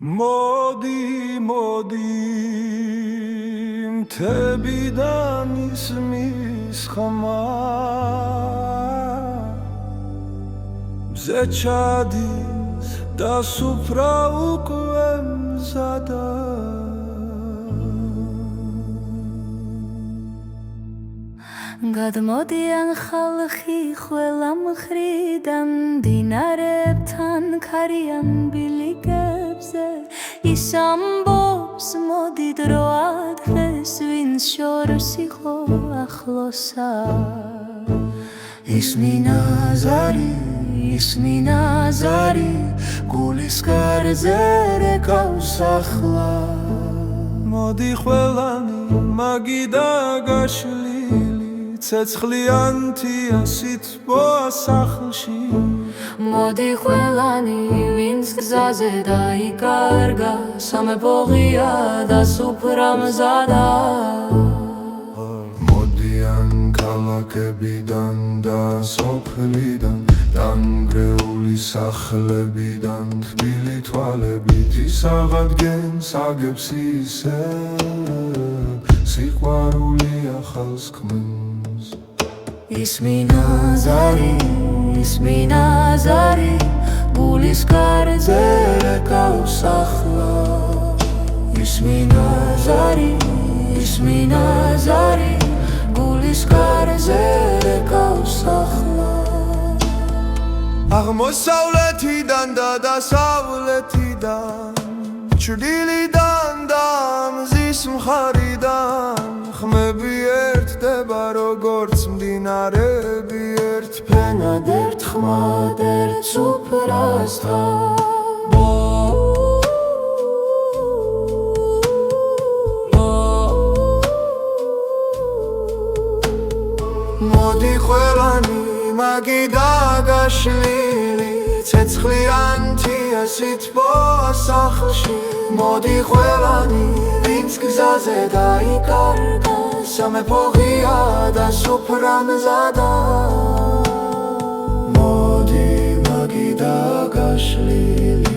Modi, მთებიდან ისმის ხმა მზე ჩადის და სუფრა უკვე მზადა გადმოდიან ხალხი ყველა მხრიდან მდინარეებთან ქარიან ბილიკებზე ის ამბობს მოდი დრო ადრეს ვინც შორს იყო ახლოსა ისმინა ზარი გულის კარზე რეკავს ახლა მოდი ყველანი მაგიდა გაშლილი ცეცხლიანთია სითბოა სახლში მოდი ყველანი ვინც გზაზე დაიკარგა სამეფო ღია და სუფრა მზადა მოდიან ქალაქებიდან და სოფლიდან დამგრეული სახლებიდან თბილი თვალებით ის აღადგენს აგებს ისე სიყვარული ახალს ქმნის ისმინა ზარი გულის კარზე რეკავს ახლა ისმინა ზარი გულის კარზე რეკავს ახლა აღმოსავლეთიდან და დასავლეთიდან ჩრდილიდან და მზის მხარიდან ხმები ერთდება როგორც მდინარები ერთფენად ერთ ხმად ერთ სუფრასთან მოდი ყველანი მაგიდა გაშლილი ცეცხლიანთია სითბოა სახლში მოდი ყველანი ვინც გზაზე დაიკარგა სამეფო ღია და სუფრა მზადა მოდი მაგიდა გაშლილი